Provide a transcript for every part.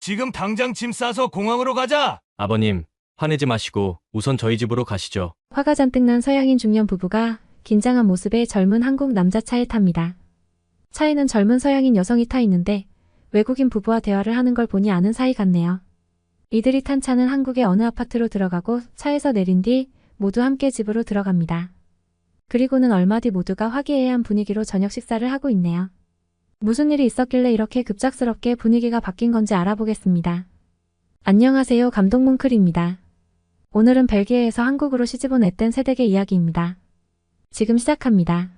지금 당장 짐 싸서 공항으로 가자. 아버님, 화내지 마시고 우선 저희 집으로 가시죠. 화가 잔뜩 난 서양인 중년 부부가 긴장한 모습의 젊은 한국 남자 차에 탑니다. 차에는 젊은 서양인 여성이 타 있는데 외국인 부부와 대화를 하는 걸 보니 아는 사이 같네요. 이들이 탄 차는 한국의 어느 아파트로 들어가고 차에서 내린 뒤 모두 함께 집으로 들어갑니다. 그리고는 얼마 뒤 모두가 화기애애한 분위기로 저녁 식사를 하고 있네요. 무슨 일이 있었길래 이렇게 급작스럽게 분위기가 바뀐 건지 알아보겠습니다. 안녕하세요, 감독문클입니다. 오늘은 벨기에에서 한국으로 시집온 앳된 세댁의 이야기입니다. 지금 시작합니다.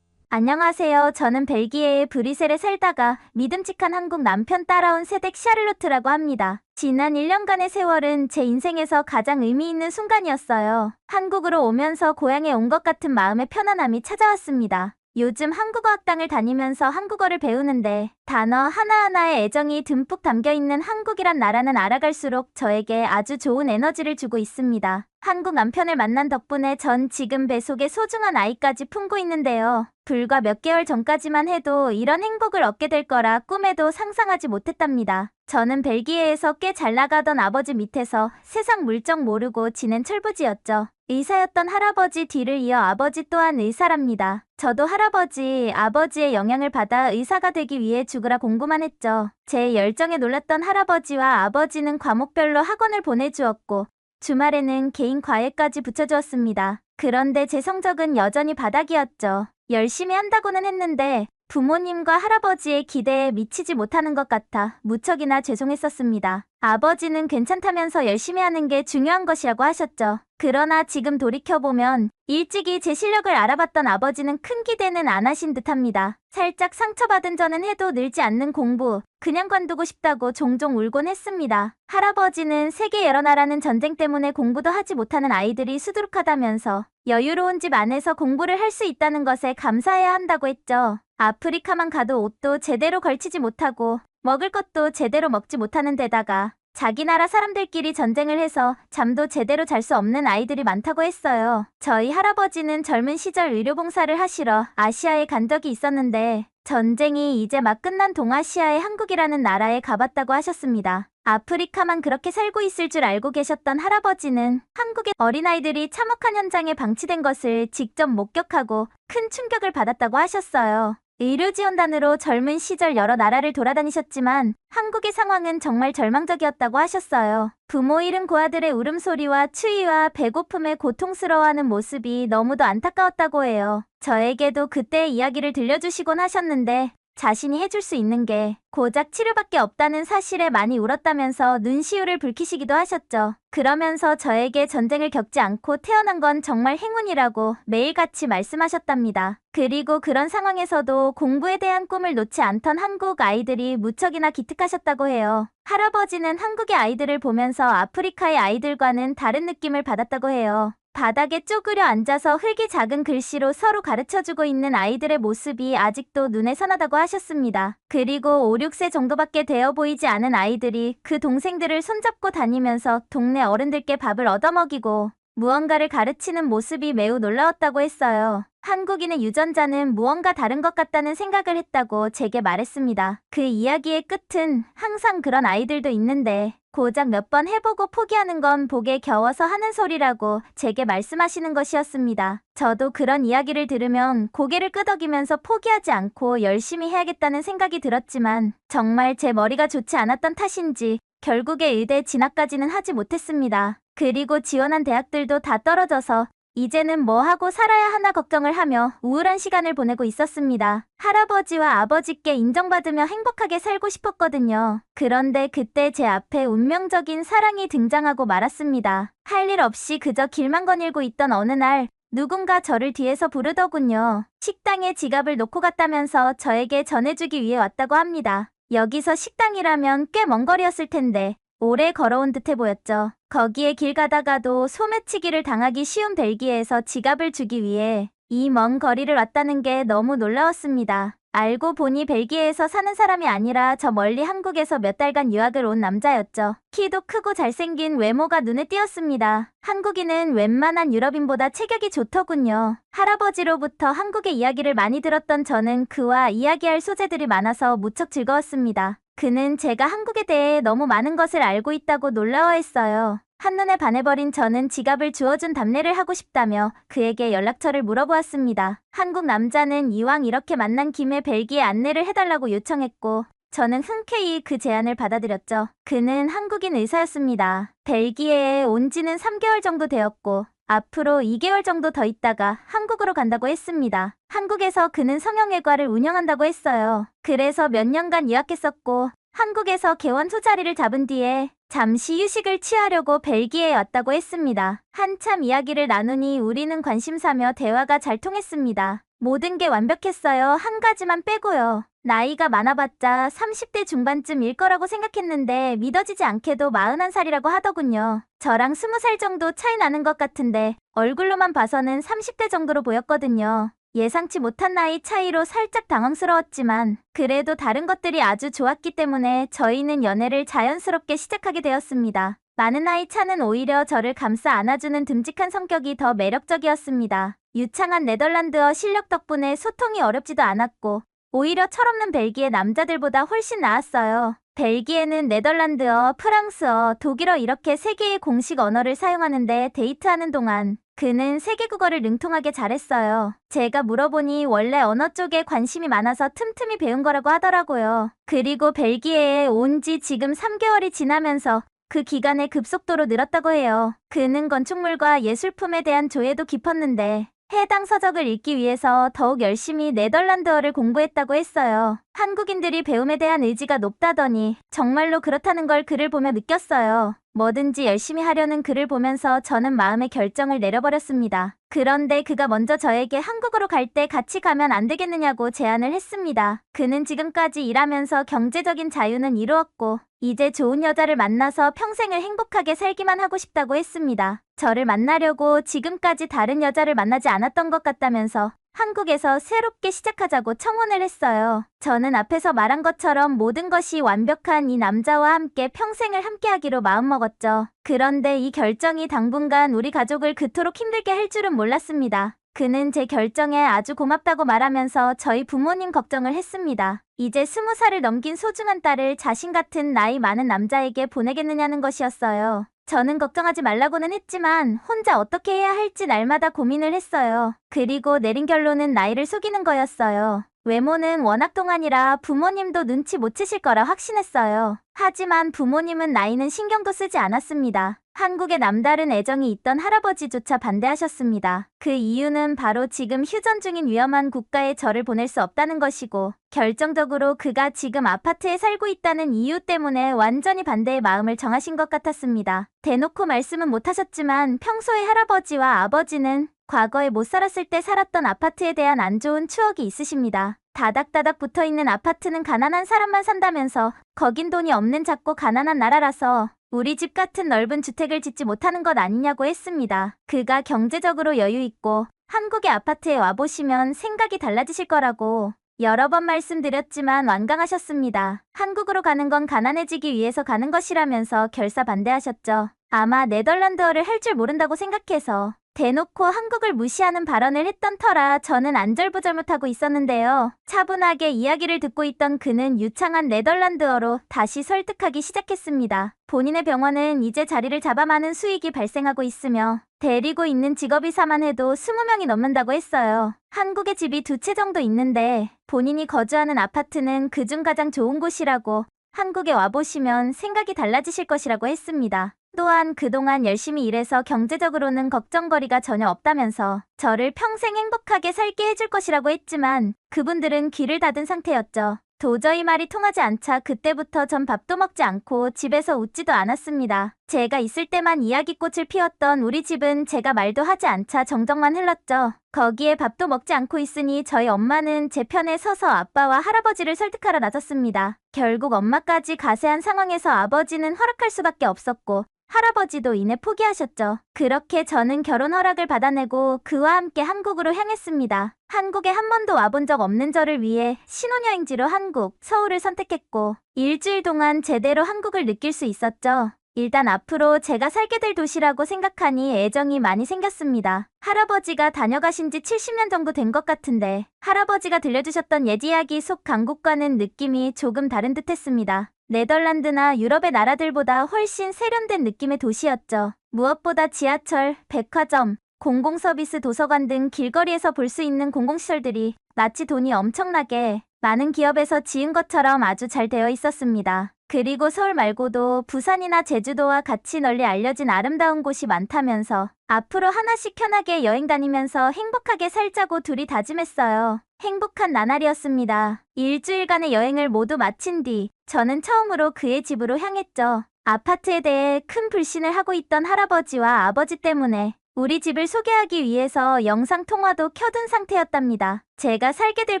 안녕하세요. 저는 벨기에의 브뤼셀에 살다가 믿음직한 한국 남편 따라온 세댁 샤를로트라고 합니다. 지난 1년간의 세월은 제 인생에서 가장 의미 있는 순간이었어요. 한국으로 오면서 고향에 온 것 같은 마음의 편안함이 찾아왔습니다. 요즘 한국어 학당을 다니면서 한국어를 배우는데 단어 하나하나에 애정이 듬뿍 담겨있는 한국이란 나라는 알아갈수록 저에게 아주 좋은 에너지를 주고 있습니다. 한국 남편을 만난 덕분에 전 지금 뱃속에 소중한 아이까지 품고 있는데요. 불과 몇 개월 전까지만 해도 이런 행복을 얻게 될 거라 꿈에도 상상하지 못했답니다. 저는 벨기에에서 꽤 잘 나가던 아버지 밑에서 세상 물정 모르고 지낸 철부지였죠. 의사였던 할아버지 뒤를 이어 아버지 또한 의사랍니다. 저도 할아버지, 아버지의 영향을 받아 의사가 되기 위해 죽으라 공부만 했죠. 제 열정에 놀랐던 할아버지와 아버지는 과목별로 학원을 보내주었고 주말에는 개인 과외까지 붙여주었습니다. 그런데 제 성적은 여전히 바닥이었죠. 열심히 한다고는 했는데 부모님과 할아버지의 기대에 미치지 못하는 것 같아 무척이나 죄송했었습니다. 아버지는 괜찮다면서 열심히 하는 게 중요한 것이라고 하셨죠. 그러나 지금 돌이켜보면 일찍이 제 실력을 알아봤던 아버지는 큰 기대는 안 하신 듯합니다. 살짝 상처받은 저는 해도 늘지 않는 공부, 그냥 관두고 싶다고 종종 울곤 했습니다. 할아버지는 세계 여러 나라는 전쟁 때문에 공부도 하지 못하는 아이들이 수두룩하다면서 여유로운 집 안에서 공부를 할 수 있다는 것에 감사해야 한다고 했죠. 아프리카만 가도 옷도 제대로 걸치지 못하고 먹을 것도 제대로 먹지 못하는 데다가 자기 나라 사람들끼리 전쟁을 해서 잠도 제대로 잘 수 없는 아이들이 많다고 했어요. 저희 할아버지는 젊은 시절 의료봉사를 하시러 아시아에 간 적이 있었는데 전쟁이 이제 막 끝난 동아시아의 한국이라는 나라에 가봤다고 하셨습니다. 아프리카만 그렇게 살고 있을 줄 알고 계셨던 할아버지는 한국의 어린아이들이 참혹한 현장에 방치된 것을 직접 목격하고 큰 충격을 받았다고 하셨어요. 의료지원단으로 젊은 시절 여러 나라를 돌아다니셨지만 한국의 상황은 정말 절망적이었다고 하셨어요. 부모 잃은 고아들의 울음소리와 추위와 배고픔에 고통스러워하는 모습이 너무도 안타까웠다고 해요. 저에게도 그때의 이야기를 들려주시곤 하셨는데 자신이 해줄 수 있는 게 고작 치료밖에 없다는 사실에 많이 울었다면서 눈시울을 붉히시기도 하셨죠. 그러면서 저에게 전쟁을 겪지 않고 태어난 건 정말 행운이라고 매일같이 말씀하셨답니다. 그리고 그런 상황에서도 공부에 대한 꿈을 놓지 않던 한국 아이들이 무척이나 기특하셨다고 해요. 할아버지는 한국의 아이들을 보면서 아프리카의 아이들과는 다른 느낌을 받았다고 해요. 바닥에 쪼그려 앉아서 흙이 작은 글씨로 서로 가르쳐주고 있는 아이들의 모습이 아직도 눈에 선하다고 하셨습니다. 그리고 5, 6세 정도밖에 되어 보이지 않은 아이들이 그 동생들을 손잡고 다니면서 동네 어른들께 밥을 얻어먹이고 무언가를 가르치는 모습이 매우 놀라웠다고 했어요. 한국인의 유전자는 무언가 다른 것 같다는 생각을 했다고 제게 말했습니다. 그 이야기의 끝은 항상 그런 아이들도 있는데 고작 몇 번 해보고 포기하는 건 복에 겨워서 하는 소리라고 제게 말씀하시는 것이었습니다. 저도 그런 이야기를 들으면 고개를 끄덕이면서 포기하지 않고 열심히 해야겠다는 생각이 들었지만 정말 제 머리가 좋지 않았던 탓인지 결국에 의대 진학까지는 하지 못했습니다. 그리고 지원한 대학들도 다 떨어져서 이제는 뭐 하고 살아야 하나 걱정을 하며 우울한 시간을 보내고 있었습니다. 할아버지와 아버지께 인정받으며 행복하게 살고 싶었거든요. 그런데 그때 제 앞에 운명적인 사랑이 등장하고 말았습니다. 할 일 없이 그저 길만 거닐고 있던 어느 날 누군가 저를 뒤에서 부르더군요. 식당에 지갑을 놓고 갔다면서 저에게 전해주기 위해 왔다고 합니다. 여기서 식당이라면 꽤 먼 거리였을 텐데 오래 걸어온 듯해 보였죠. 거기에 길 가다가도 소매치기를 당하기 쉬운 벨기에에서 지갑을 주기 위해 이 먼 거리를 왔다는 게 너무 놀라웠습니다. 알고 보니 벨기에에서 사는 사람이 아니라 저 멀리 한국에서 몇 달간 유학을 온 남자였죠. 키도 크고 잘생긴 외모가 눈에 띄었습니다. 한국인은 웬만한 유럽인보다 체격이 좋더군요. 할아버지로부터 한국의 이야기를 많이 들었던 저는 그와 이야기할 소재들이 많아서 무척 즐거웠습니다. 그는 제가 한국에 대해 너무 많은 것을 알고 있다고 놀라워했어요. 한눈에 반해버린 저는 지갑을 주워준 답례를 하고 싶다며 그에게 연락처를 물어보았습니다. 한국 남자는 이왕 이렇게 만난 김에 벨기에 안내를 해달라고 요청했고 저는 흔쾌히 그 제안을 받아들였죠. 그는 한국인 의사였습니다. 벨기에에 온 지는 3개월 정도 되었고 앞으로 2개월 정도 더 있다가 한국으로 간다고 했습니다. 한국에서 그는 성형외과를 운영한다고 했어요. 그래서 몇 년간 유학했었고 한국에서 개원 후 자리를 잡은 뒤에 잠시 휴식을 취하려고 벨기에에 왔다고 했습니다. 한참 이야기를 나누니 우리는 관심사며 대화가 잘 통했습니다. 모든 게 완벽했어요. 한 가지만 빼고요. 나이가 많아봤자 30대 중반쯤일 거라고 생각했는데 믿어지지 않게도 41살이라고 하더군요. 저랑 20살 정도 차이 나는 것 같은데 얼굴로만 봐서는 30대 정도로 보였거든요. 예상치 못한 나이 차이로 살짝 당황스러웠지만 그래도 다른 것들이 아주 좋았기 때문에 저희는 연애를 자연스럽게 시작하게 되었습니다. 많은 나이 차는 오히려 저를 감싸 안아주는 듬직한 성격이 더 매력적이었습니다. 유창한 네덜란드어 실력 덕분에 소통이 어렵지도 않았고 오히려 철없는 벨기에 남자들보다 훨씬 나았어요. 벨기에는 네덜란드어, 프랑스어, 독일어 이렇게 3개의 공식 언어를 사용하는데 데이트하는 동안 그는 세계국어를 능통하게 잘했어요. 제가 물어보니 원래 언어 쪽에 관심이 많아서 틈틈이 배운 거라고 하더라고요. 그리고 벨기에에 온 지 지금 3개월이 지나면서 그 기간에 급속도로 늘었다고 해요. 그는 건축물과 예술품에 대한 조예도 깊었는데 해당 서적을 읽기 위해서 더욱 열심히 네덜란드어를 공부했다고 했어요. 한국인들이 배움에 대한 의지가 높다더니 정말로 그렇다는 걸 그를 보며 느꼈어요. 뭐든지 열심히 하려는 그를 보면서 저는 마음의 결정을 내려버렸습니다. 그런데 그가 먼저 저에게 한국으로 갈 때 같이 가면 안 되겠느냐고 제안을 했습니다. 그는 지금까지 일하면서 경제적인 자유는 이루었고 이제 좋은 여자를 만나서 평생을 행복하게 살기만 하고 싶다고 했습니다. 저를 만나려고 지금까지 다른 여자를 만나지 않았던 것 같다면서 한국에서 새롭게 시작하자고 청혼을 했어요. 저는 앞에서 말한 것처럼 모든 것이 완벽한 이 남자와 함께 평생을 함께하기로 마음먹었죠. 그런데 이 결정이 당분간 우리 가족을 그토록 힘들게 할 줄은 몰랐습니다. 그는 제 결정에 아주 고맙다고 말하면서 저희 부모님 걱정을 했습니다. 이제 20살을 넘긴 소중한 딸을 자신 같은 나이 많은 남자에게 보내겠느냐는 것이었어요. 저는 걱정하지 말라고는 했지만 혼자 어떻게 해야 할지 날마다 고민을 했어요. 그리고 내린 결론은 나이를 속이는 거였어요. 외모는 워낙 동안이라 부모님도 눈치 못 채실 거라 확신했어요. 하지만 부모님은 나이는 신경도 쓰지 않았습니다. 한국에 남다른 애정이 있던 할아버지조차 반대하셨습니다. 그 이유는 바로 지금 휴전 중인 위험한 국가에 저를 보낼 수 없다는 것이고 결정적으로 그가 지금 아파트에 살고 있다는 이유 때문에 완전히 반대의 마음을 정하신 것 같았습니다. 대놓고 말씀은 못하셨지만 평소에 할아버지와 아버지는 과거에 못 살았을 때 살았던 아파트에 대한 안 좋은 추억이 있으십니다. 다닥다닥 붙어있는 아파트는 가난한 사람만 산다면서 거긴 돈이 없는 작고 가난한 나라라서 우리 집 같은 넓은 주택을 짓지 못하는 것 아니냐고 했습니다. 그가 경제적으로 여유 있고 한국의 아파트에 와보시면 생각이 달라지실 거라고 여러 번 말씀드렸지만 완강하셨습니다. 한국으로 가는 건 가난해지기 위해서 가는 것이라면서 결사 반대하셨죠. 아마 네덜란드어를 할 줄 모른다고 생각해서 대놓고 한국을 무시하는 발언을 했던 터라 저는 안절부절 못하고 있었는데요. 차분하게 이야기를 듣고 있던 그는 유창한 네덜란드어로 다시 설득하기 시작했습니다. 본인의 병원은 이제 자리를 잡아 많은 수익이 발생하고 있으며 데리고 있는 직업의사만 해도 20명이 넘는다고 했어요. 한국에 집이 2채 정도 있는데 본인이 거주하는 아파트는 그중 가장 좋은 곳이라고 한국에 와보시면 생각이 달라지실 것이라고 했습니다. 또한 그동안 열심히 일해서 경제적으로는 걱정거리가 전혀 없다면서 저를 평생 행복하게 살게 해줄 것이라고 했지만 그분들은 귀를 닫은 상태였죠. 도저히 말이 통하지 않자 그때부터 전 밥도 먹지 않고 집에서 웃지도 않았습니다. 제가 있을 때만 이야기꽃을 피웠던 우리 집은 제가 말도 하지 않자 정적만 흘렀죠. 거기에 밥도 먹지 않고 있으니 저희 엄마는 제 편에 서서 아빠와 할아버지를 설득하러 나섰습니다. 결국 엄마까지 가세한 상황에서 아버지는 허락할 수밖에 없었고 할아버지도 이내 포기하셨죠. 그렇게 저는 결혼 허락을 받아내고 그와 함께 한국으로 향했습니다. 한국에 한 번도 와본 적 없는 저를 위해 신혼여행지로 한국, 서울을 선택했고 일주일 동안 제대로 한국을 느낄 수 있었죠. 일단 앞으로 제가 살게 될 도시라고 생각하니 애정이 많이 생겼습니다. 할아버지가 다녀가신 지 70년 정도 된 것 같은데 할아버지가 들려주셨던 옛 이야기 속 강국과는 느낌이 조금 다른 듯했습니다. 네덜란드나 유럽의 나라들보다 훨씬 세련된 느낌의 도시였죠. 무엇보다 지하철, 백화점, 공공서비스 도서관 등 길거리에서 볼 수 있는 공공시설들이 마치 돈이 엄청나게 많은 기업에서 지은 것처럼 아주 잘 되어 있었습니다. 그리고 서울 말고도 부산이나 제주도와 같이 널리 알려진 아름다운 곳이 많다면서 앞으로 하나씩 편하게 여행 다니면서 행복하게 살자고 둘이 다짐했어요. 행복한 나날이었습니다. 일주일간의 여행을 모두 마친 뒤 저는 처음으로 그의 집으로 향했죠. 아파트에 대해 큰 불신을 하고 있던 할아버지와 아버지 때문에 우리 집을 소개하기 위해서 영상통화도 켜둔 상태였답니다. 제가 살게 될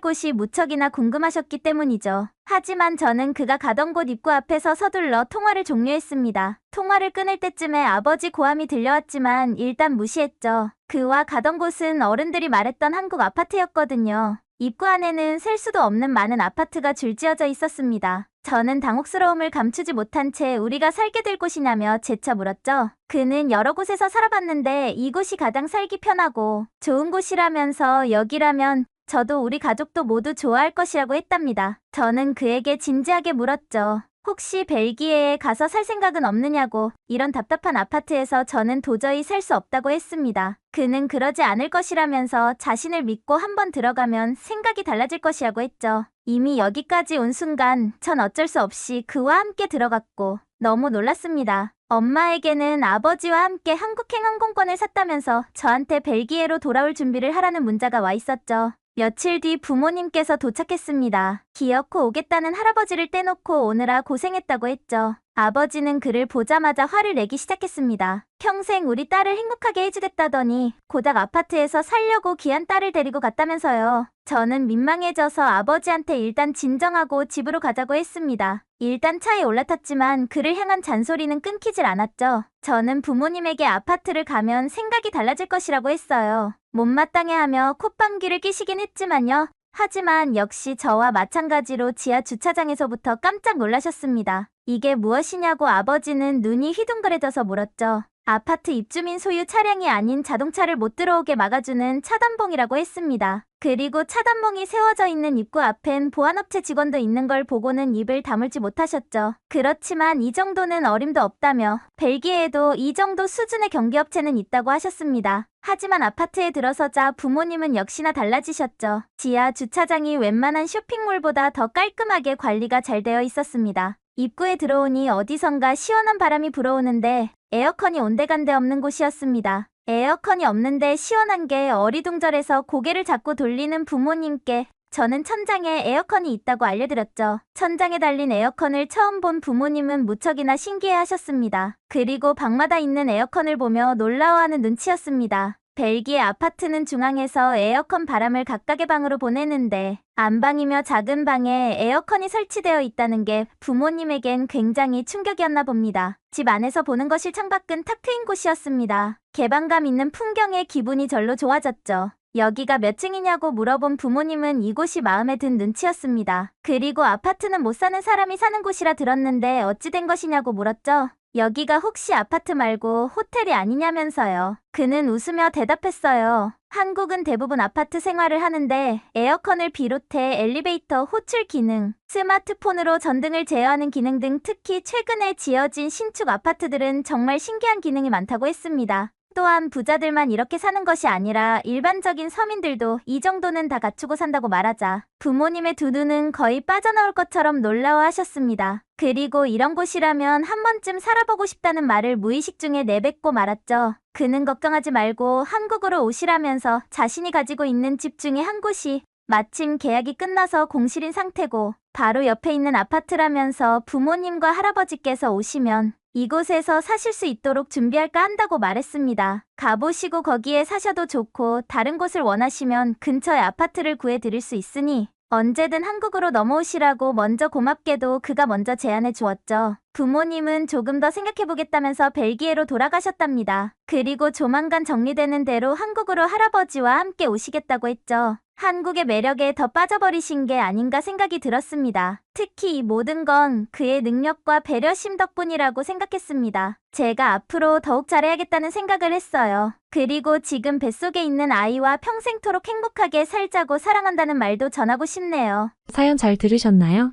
곳이 무척이나 궁금하셨기 때문이죠. 하지만 저는 그가 가던 곳 입구 앞에서 서둘러 통화를 종료했습니다. 통화를 끊을 때쯤에 아버지 고함이 들려왔지만 일단 무시했죠. 그와 가던 곳은 어른들이 말했던 한국 아파트였거든요. 입구 안에는 셀 수도 없는 많은 아파트가 줄지어져 있었습니다. 저는 당혹스러움을 감추지 못한 채 우리가 살게 될 곳이냐며 재차 물었죠. 그는 여러 곳에서 살아봤는데 이곳이 가장 살기 편하고 좋은 곳이라면서 여기라면 저도 우리 가족도 모두 좋아할 것이라고 했답니다. 저는 그에게 진지하게 물었죠. 혹시 벨기에에 가서 살 생각은 없느냐고. 이런 답답한 아파트에서 저는 도저히 살 수 없다고 했습니다. 그는 그러지 않을 것이라면서 자신을 믿고 한번 들어가면 생각이 달라질 것이라고 했죠. 이미 여기까지 온 순간 전 어쩔 수 없이 그와 함께 들어갔고 너무 놀랐습니다. 엄마에게는 아버지와 함께 한국행 항공권을 샀다면서 저한테 벨기에로 돌아올 준비를 하라는 문자가 와 있었죠. 며칠 뒤 부모님께서 도착했습니다. 기어코 오겠다는 할아버지를 떼놓고 오느라 고생했다고 했죠. 아버지는 그를 보자마자 화를 내기 시작했습니다. 평생 우리 딸을 행복하게 해주겠다더니 고작 아파트에서 살려고 귀한 딸을 데리고 갔다면서요. 저는 민망해져서 아버지한테 일단 진정하고 집으로 가자고 했습니다. 일단 차에 올라탔지만 그를 향한 잔소리는 끊기질 않았죠. 저는 부모님에게 아파트를 가면 생각이 달라질 것이라고 했어요. 못마땅해하며 콧방귀를 끼시긴 했지만요. 하지만 역시 저와 마찬가지로 지하 주차장에서부터 깜짝 놀라셨습니다. 이게 무엇이냐고 아버지는 눈이 휘둥그레져서 물었죠. 아파트 입주민 소유 차량이 아닌 자동차를 못 들어오게 막아주는 차단봉이라고 했습니다. 그리고 차단봉이 세워져 있는 입구 앞엔 보안업체 직원도 있는 걸 보고는 입을 다물지 못하셨죠. 그렇지만 이 정도는 어림도 없다며 벨기에에도 이 정도 수준의 경비업체는 있다고 하셨습니다. 하지만 아파트에 들어서자 부모님은 역시나 달라지셨죠. 지하 주차장이 웬만한 쇼핑몰보다 더 깔끔하게 관리가 잘 되어 있었습니다. 입구에 들어오니 어디선가 시원한 바람이 불어오는데 에어컨이 온데간데 없는 곳이었습니다. 에어컨이 없는데 시원한 게 어리둥절해서 고개를 자꾸 돌리는 부모님께 저는 천장에 에어컨이 있다고 알려드렸죠. 천장에 달린 에어컨을 처음 본 부모님은 무척이나 신기해하셨습니다. 그리고 방마다 있는 에어컨을 보며 놀라워하는 눈치였습니다. 벨기에 아파트는 중앙에서 에어컨 바람을 각각의 방으로 보내는데 안방이며 작은 방에 에어컨이 설치되어 있다는 게 부모님에겐 굉장히 충격이었나 봅니다. 집 안에서 보는 것이 창밖은 탁 트인 곳이었습니다. 개방감 있는 풍경에 기분이 절로 좋아졌죠. 여기가 몇 층이냐고 물어본 부모님은 이곳이 마음에 든 눈치였습니다. 그리고 아파트는 못 사는 사람이 사는 곳이라 들었는데 어찌 된 것이냐고 물었죠. 여기가 혹시 아파트 말고 호텔이 아니냐면서요. 그는 웃으며 대답했어요. 한국은 대부분 아파트 생활을 하는데 에어컨을 비롯해 엘리베이터 호출 기능, 스마트폰으로 전등을 제어하는 기능 등 특히 최근에 지어진 신축 아파트들은 정말 신기한 기능이 많다고 했습니다. 또한 부자들만 이렇게 사는 것이 아니라 일반적인 서민들도 이 정도는 다 갖추고 산다고 말하자 부모님의 두 눈은 거의 빠져나올 것처럼 놀라워하셨습니다. 그리고 이런 곳이라면 한 번쯤 살아보고 싶다는 말을 무의식 중에 내뱉고 말았죠. 그는 걱정하지 말고 한국으로 오시라면서 자신이 가지고 있는 집 중에 한 곳이 마침 계약이 끝나서 공실인 상태고 바로 옆에 있는 아파트라면서 부모님과 할아버지께서 오시면 이곳에서 사실 수 있도록 준비할까 한다고 말했습니다. 가보시고 거기에 사셔도 좋고 다른 곳을 원하시면 근처에 아파트를 구해드릴 수 있으니 언제든 한국으로 넘어오시라고 먼저 고맙게도 그가 먼저 제안해 주었죠. 부모님은 조금 더 생각해보겠다면서 벨기에로 돌아가셨답니다. 그리고 조만간 정리되는 대로 한국으로 할아버지와 함께 오시겠다고 했죠. 한국의 매력에 더 빠져버리신 게 아닌가 생각이 들었습니다. 특히 이 모든 건 그의 능력과 배려심 덕분이라고 생각했습니다. 제가 앞으로 더욱 잘해야겠다는 생각을 했어요. 그리고 지금 뱃속에 있는 아이와 평생토록 행복하게 살자고 사랑한다는 말도 전하고 싶네요. 사연 잘 들으셨나요?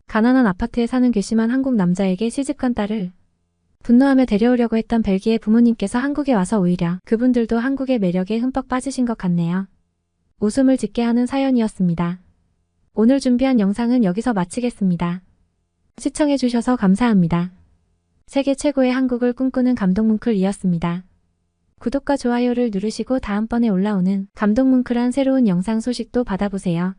가난한 아파트에 사는 괘씸한 한국 남자에게 시집간 딸을 분노하며 데려오려고 했던 벨기에 부모님께서 한국에 와서 오히려 그분들도 한국의 매력에 흠뻑 빠지신 것 같네요. 웃음을 짓게 하는 사연이었습니다. 오늘 준비한 영상은 여기서 마치겠습니다. 시청해주셔서 감사합니다. 세계 최고의 한국을 꿈꾸는 감동뭉클이었습니다. 구독과 좋아요를 누르시고 다음번에 올라오는 감동뭉클한 새로운 영상 소식도 받아보세요.